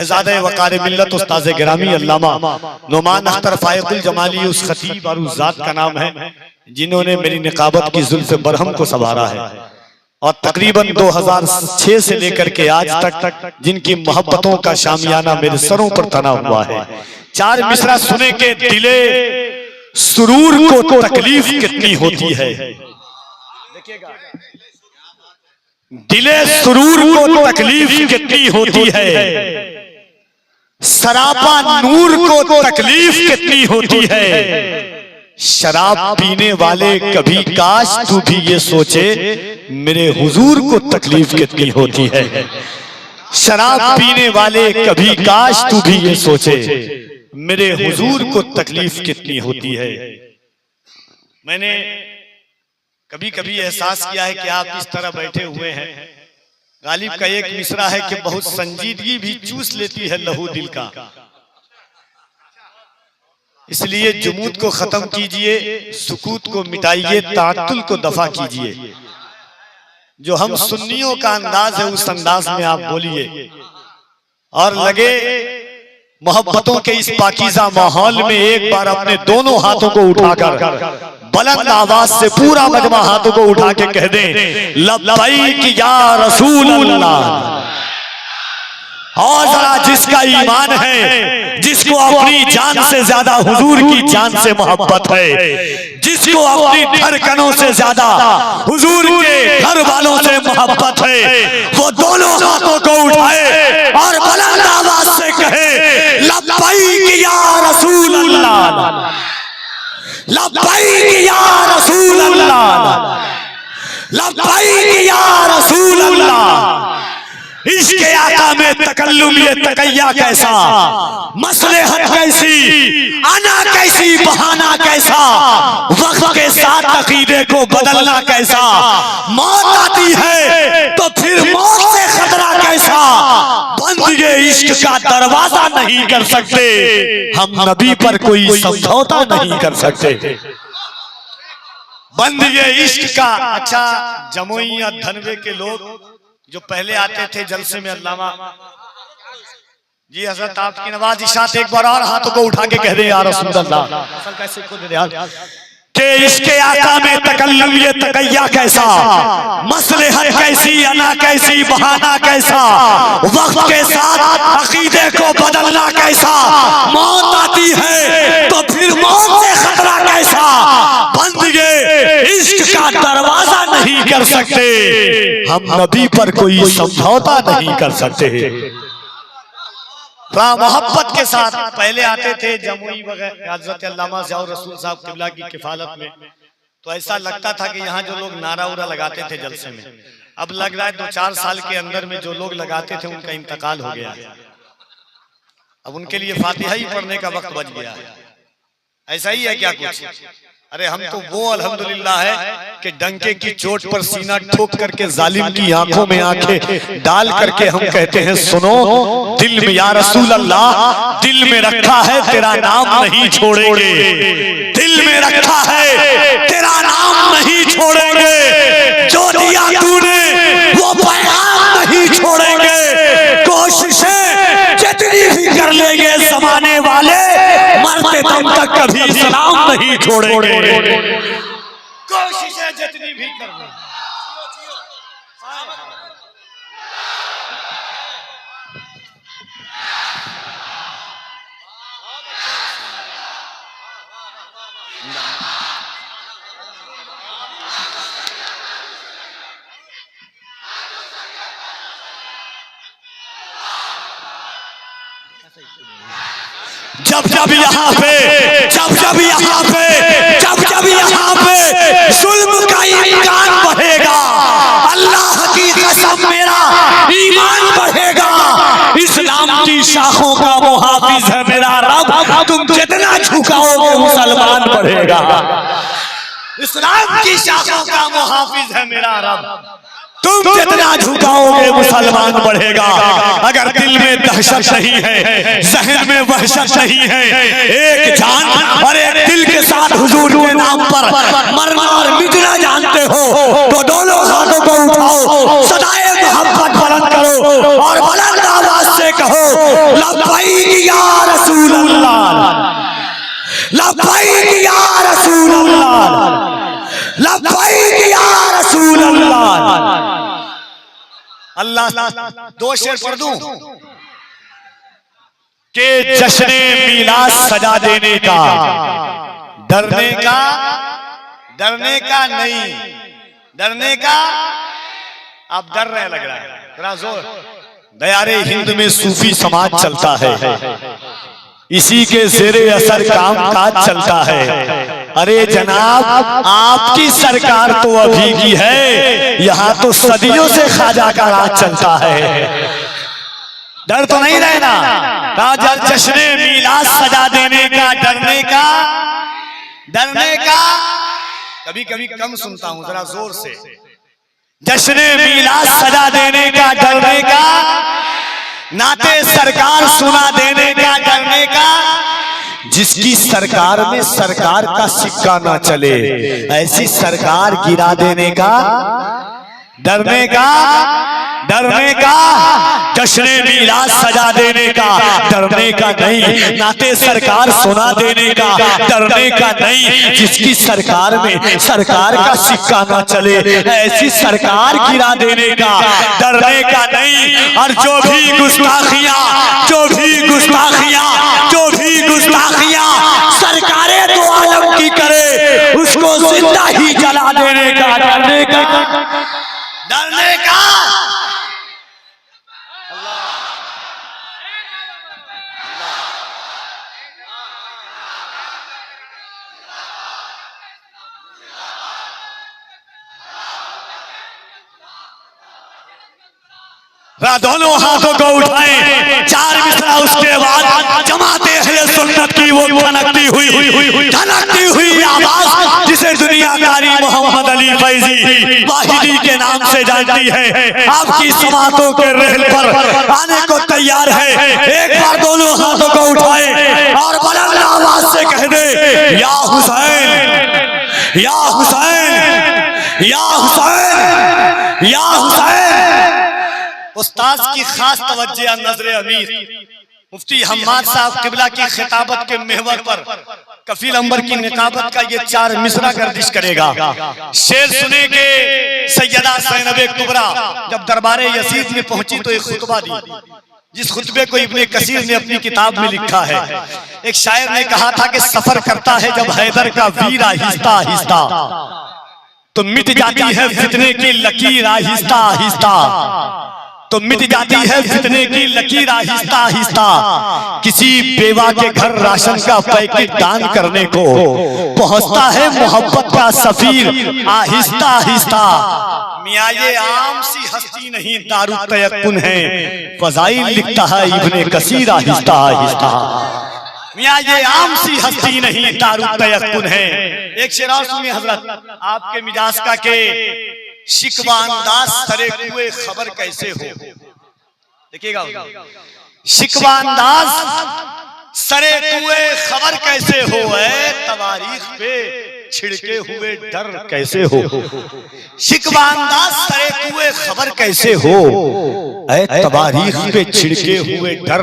ज़ादे वक़ार मिल्लत उस्ताद गिरामी अल्लामा नुमान अख्तर फायकुल जमाली उस खतीब और उस ज़ात का नाम है जिन्होंने मेरी निकाबत की जुल्फ़े बरहम को संवारा है और तकरीबन 2006 से लेकर के आज तक जिनकी मोहब्बतों का शामियाना मेरे सरों पर तना हुआ है। चार मिसरा सुने के दिले सुरूर को तकलीफ कितनी होती है। दिले सुरूर को तकलीफ कितनी होती है, सरापा नूर को तकलीफ कितनी होती है। शराब पीने वाले कभी काश तू भी ये सोचे मेरे हुजूर को तकलीफ कितनी होती है। शराब पीने वाले कभी काश तू भी ये सोचे मेरे हुजूर को तकलीफ कितनी होती है। मैंने कभी कभी एहसास किया है कि आप इस तरह बैठे हुए हैं। गालिब का एक मिसरा है कि बहुत संजीदगी भी चूस लेती है लहू दिल का, इसलिए जुमूद को खत्म कीजिए, सुकूत को मिटाइए, तातुल को दफा कीजिए। जो हम सुन्नियों का अंदाज है उस अंदाज में आप बोलिए और लगे मोहब्बतों के इस पाकीज़ा माहौल में एक बार अपने दोनों हाथों को उठाकर बुलंद आवाज से पूरा मजमा हाथों को उठा के कह दें लब्बैक या रसूल अल्लाह। और जरा जिसका ईमान है, जिसको अपनी जान से ज्यादा हुजूर की जान से मोहब्बत है, जिसको अपनी धड़कनों से ज्यादा हुजूर के घर वालों से मोहब्बत है, वो दोनों हाथों को उठाए और बुलंद आवाज से कहे लब्बैक या रसूल अल्लाह, लब्बैक या रसूल अल्लाह, लब्बैक या रसूल अल्लाह। इसके आका में तकल्लुम ये तकैया कैसा, मसलहत कैसी, आना कैसी, बहाना कैसा, वक्त के साथ अकीदे को बदलना कैसा। मौत आती है तो फिर मौत से खतरा कैसा, बंद ये इश्क का दरवाजा नहीं कर सकते, हम नबी पर कोई समझौता नहीं कर सकते। बंद ये इश्क का। अच्छा, जमुई या धनवे के लोग जो पहले आते थे जलसे में, अल्लामा जी हजरत आपकी नवाज इशात एक बार और हाथों को उठा के कह दे या रसूल अल्लाह। कैसे खुद के इसके आका में तकल्लुम ये तकैया कैसा, मसलहत कैसी, अना कैसी, बहाना कैसा, वक्त के साथ अकीदे को बदलना कैसा। मौत आती है तो फिर मौत से खतरा कैसा, बंद ये इश्क का दरवाजा नहीं कर सकते, हम नबी पर कोई समझौता नहीं कर सकते। मोहब्बत के साथ पहले आते थे जमुई वगैरह हजरत अल्लामा ज़िया रसूल साहब किबला की किफालत में, तो ऐसा लगता था कि यहाँ जो लोग नारा उरा लगाते थे जलसे में, अब लग रहा है 2-4 साल के अंदर में जो लोग लगाते थे उनका इंतकाल हो गया, अब उनके लिए फातिहा ही पढ़ने का वक्त बच गया। ऐसा ही है क्या कुछ? अरे हम तो वो अल्हम्दुलिल्लाह है कि डंके की चोट पर सीना ठोक करके जालिम की आंखों में आंखें डाल करके हम कहते हैं सुनो दिल में या रसूल अल्लाह, दिल में रखा है तेरा नाम नहीं छोड़ेंगे, दिल में रखा है तेरा नाम नहीं छोड़ेंगे, जो दिया तूने वो पैगाम नहीं छोड़ेंगे, कोशिशें जितनी भी कर लेंगे जमाने वाले, मरते दम तक कभी सलाम नहीं छोड़ेंगे, कोशिशें जितनी भी कर लें। जब जब यहाँ पे, जब जब यहाँ पे, जब जब यहाँ पे जुल्म का इम्कान बढ़ेगा, अल्लाह की कसम मेरा ईमान बढ़ेगा, इस्लाम की शाखों का मुहाफिज है मेरा रब, तुम जितना झुकाओगे मुसलमान बढ़ेगा। इस्लाम की शाखों का मुहाफिज है मेरा रब, तुम जितना झुकाओगे मुसलमान बढ़ेगा। अगर दिल में दहशत नहीं है, जहन में वहशत नहीं है, एक जान और एक दिल के साथ हुजूर के नाम पर मरना और मिटना जानते हो तो दोनों हाथों को उठाओ, सदाए मोहब्बत बुलंद करो और बुलंद आवाज से कहो लब्बैक या रसूल अल्लाह, लब्बैक या रसूल अल्लाह, लब्बैक या रसूल अल्लाह। अल्लाह दो शेर पढ़ दूं के जश्ने मीलाद सजा देने का, डरने का, डरने का नहीं, डरने का। आप डर रहे लग रहा है, जरा जोर। दयारे हिंद में सूफी समाज चलता है, इसी के ज़ेरे असर काम काज चलता है। अरे जनाब आपकी सरकार तो अभी की है, यहाँ तो सदियों से ख्वाजा का राज चलता है। डर तो नहीं रहना, जश्ने मीलाद सजा देने का, डरने का, डरने का। कभी कभी कम सुनता हूं, जरा जोर से। जश्ने मीलाद सजा देने का, डरने का, नाते सरकार सुना देने का, डरने का। जिसकी सरकार में सरकार का सिक्का ना चले, ऐसी सरकार गिरा देने का, डरने का, डरने का। जश्ने मीलाद सजा देने का, डरने का नहीं, नाते सरकार सुना देने का, डरने का नहीं। जिसकी सरकार में सरकार का सिक्का ना चले, ऐसी सरकार गिरा देने का, डरने का नहीं। और जो भी गुस्ताखियां, जो भी गुस्ताखियां, जो भी गुस्ताखियां सरकारें दो आलम की करे, उसको जिंदा ही जला देने का, डरने का, डरने का। दोनों हाथों को उठाएं, चार मिसरा उसके बाद जमाते अहले सुन्नत की वो धनकती हुई आवाज, जिसे दुनियादारी मोहम्मद अली फैजी वाहिदी के नाम से जानती है, आपकी समातों के रहल पर आने को तैयार है। एक बार दोनों हाथों को उठाएं और बुलंद आवाज से कह दे, या हुसैन, या हुसैन, या हुसैन, या हुसैन। उस्ताद की खास तवज्जो नजरे अमीर मुफ्ती हम्माद साहब किबला की खिताबत के महवर पर कफील अंबर की निकाबत का ये चार मिसरा गर्दिश करेगा। शेर सुने के सैयदा ज़ैनब कुबरा जब दरबारे यजीद में पहुंची तो एक खुतबा दी, जिस खुतबे को इब्ने कसीर ने अपनी किताब में लिखा है। एक शायर ने कहा था कि सफर करता है जब हैदर का वीर आहिस्ता आहिस्ता, तो मिट जाती है फितने की लकीर आहिस्ता आहिस्ता, तो मिट जाती है फितने की लकीर आहिस्ता आहिस्ता। किसी बेवा के घर राशन का पैकेट दान करने को पहुंचता है मोहब्बत का सफीर आहिस्ता आहिस्ता। मियां ये आम सी हस्ती नहीं दारू तयक्कुन है, फज़ाइल लिखता है इब्ने कसीर आहिस्ता आहिस्ता। मियां ये आम सी हस्ती नहीं दारू तयक्कुन है। एक शेर और सुनिए हजरत, आपके मिजाज का के शिकवा अंदाज सरे कुए खबर कैसे हो। देखिएगा, शिकवा अंदाज सरे कुए खबर कैसे हो, तवारीख पे छिड़के हुए डर कैसे हो। शिकवा अंदाज सरे कुए खबर कैसे हो, तवारीख पे छिड़के हुए डर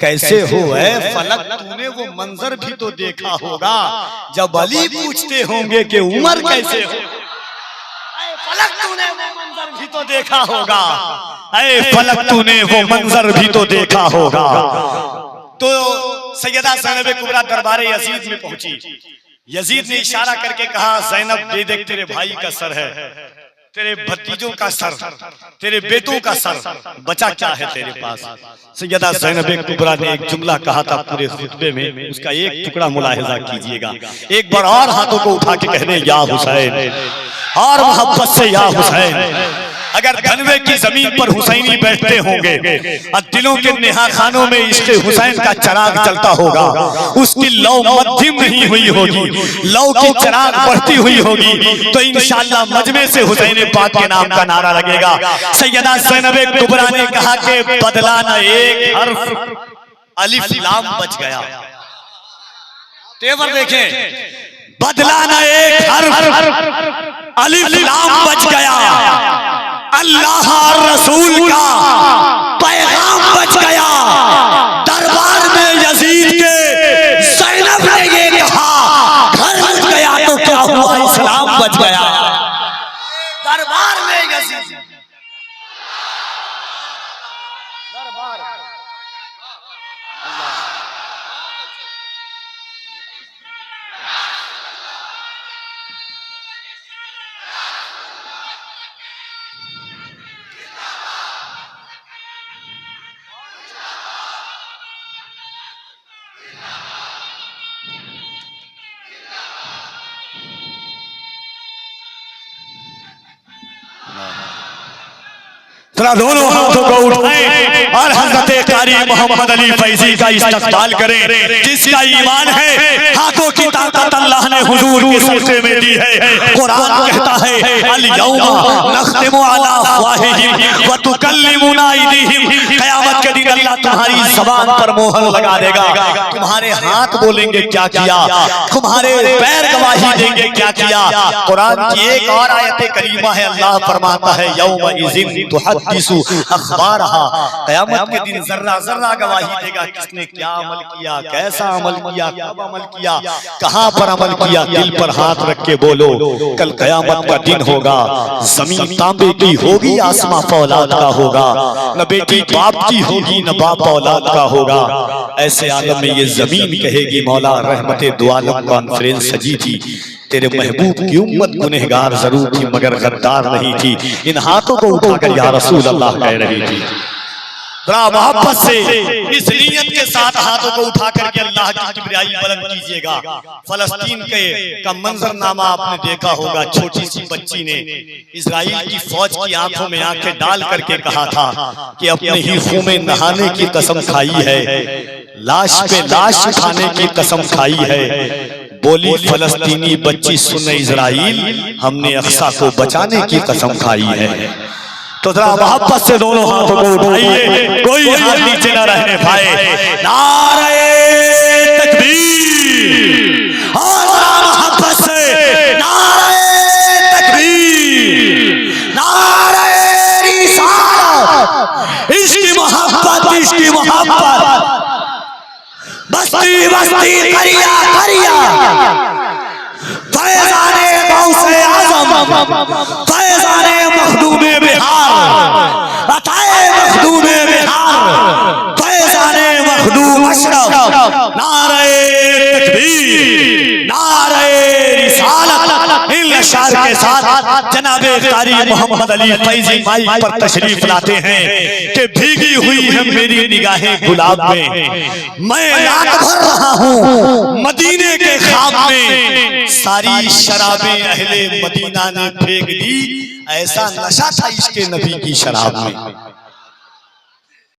कैसे हो। फलक तूने वो मंजर भी तो देखा होगा, जब अली पूछते होंगे कि उमर कैसे हो। फलक तूने वो मंजर भी तो देखा होगा, फलक तूने वो मंजर भी तो देखा होगा। तो सैयदा ज़ैनब कुबरा दरबारे यजीद में पहुंची। यजीद ने इशारा करके कहा, ज़ैनब ये देख तेरे भाई का सर है, तेरे भतीजों का सर, तेरे बेटों का सर, बचा क्या है तेरे पास। सैयदा ज़ैनब कुबरा ने एक जुमला कहा था पूरे खुतबे में, उसका एक टुकड़ा मुलाहिजा कीजिएगा। एक बार और हाथों को उठा के कहने, या हुसैन, और मोहब्बत से या हुसैन। अगर धनवे की जमीन पर हुसैनी बैठते होंगे और दिलों के नेहा खानों में इश्क़ हुसैन का चराग चलता होगा, उसकी लौ मध्यम नहीं हुई होगी, लौ की चराग बढ़ती हुई होगी, तो इंशाअल्लाह मजमे से हुसैन पाक के नाम का नारा लगेगा। सैयदा ज़ैनब कुबरा ने कहा कि बदला न एक हर्फ, अलिफ लाम बच गया। तेवर देखें, बदला न एक हर्फ, अलिफ लाम बच गया, अल्लाह और रसूल का पैगाम बच गया। जरा दोनों हाथों को उठाएं और हजरत कारी मोहम्मद अली फैजी का इस्तकबाल करें। जिसका ईमान है हाथों की ताकत अल्लाह ने हुजूर के सदक़े में दी है। कुरान कहता है अल यौमा नख्तिमु अला अफ़वाहिहिम व तुकल्लिमुना अयदीहिम, क़यामत के दिन अल्लाह तुम्हारी ज़बान पर मोहर लगा देगा। तुम्हारे हाथ बोलेंगे क्या किया, तुम्हारे पैर गवाही देंगे क्या किया। कुरान की एक और आयत करीमा है, अल्लाह फरमाता है यौमा इज़िन अखबारहा, क़यामत के दिन जर्रा जर्रा गवाही देगा किसने क्या अमल किया, कैसा अमल किया, कब अमल किया, कहां पर अमल किया। दिल पर हाथ रख के बोलो कल क़यामत का दिन होगा, जमीन तांबे की होगी, आसमां फौलाद का होगा, न बेटी बाप की होगी न बाप औलाद का होगा। ऐसे आलम में ये जमीन कहेगी मौला रहमते दो आलम कॉन्फ्रेंस सजी थी, तेरे महबूब की उम्मत गुनहगार जरूर थी मगर गद्दार नहीं थी। इन हाथों को उठाकर या रसूल अल्लाह कह रही थी। जरा मोहब्बत से इस नीयत के साथ हाथों को उठाकर के अल्लाह की किबरियाई बुलंद कीजिएगा। फलस्तीन के का मंजरनामा आपने देखा होगा। छोटी सी बच्ची ने इजराइल की फौज की आंखों में आंखें डाल करके कहा था कि अपने ही खून में नहाने की कसम खाई है, लाश पे लाश खाने की कसम खाई है। बोली फलस्तीनी बच्ची सुन इजराइल, हमने अक्सा को बचाने की कसम खाई है। तो जरा मोहब्बत से दोनों हाथों को उठाइए, कोई हाथ नीचे न रहने पाए। नारे तकबीर, और मोहब्बत से नारे तकबीर, नारे रिसालत, इसकी मोहब्बत, इसकी मोहब्बत, बस्ती बस्ती करिया करिया, फैज़ाने गौसे आज़म, फैज़ाने मखदूमे बिहार, अताए मखदूमे बिहार, फैज़ाने मखदूम अशरफ, नारे तकबीर, नारे रिसालत। इन अशार के साथ जनाबे कारी मोहम्मद अली फैजी माइक पर तशरीफ लाते हैं कि भीगी हुई है मेरी निगाहें गुलाब में, मैं रात भर रहा हूँ मदीने के ख्वाब में, सारी शराबें अहले मदीना ने फेंक दी, ऐसा नशा था इसके नबी की शराब में।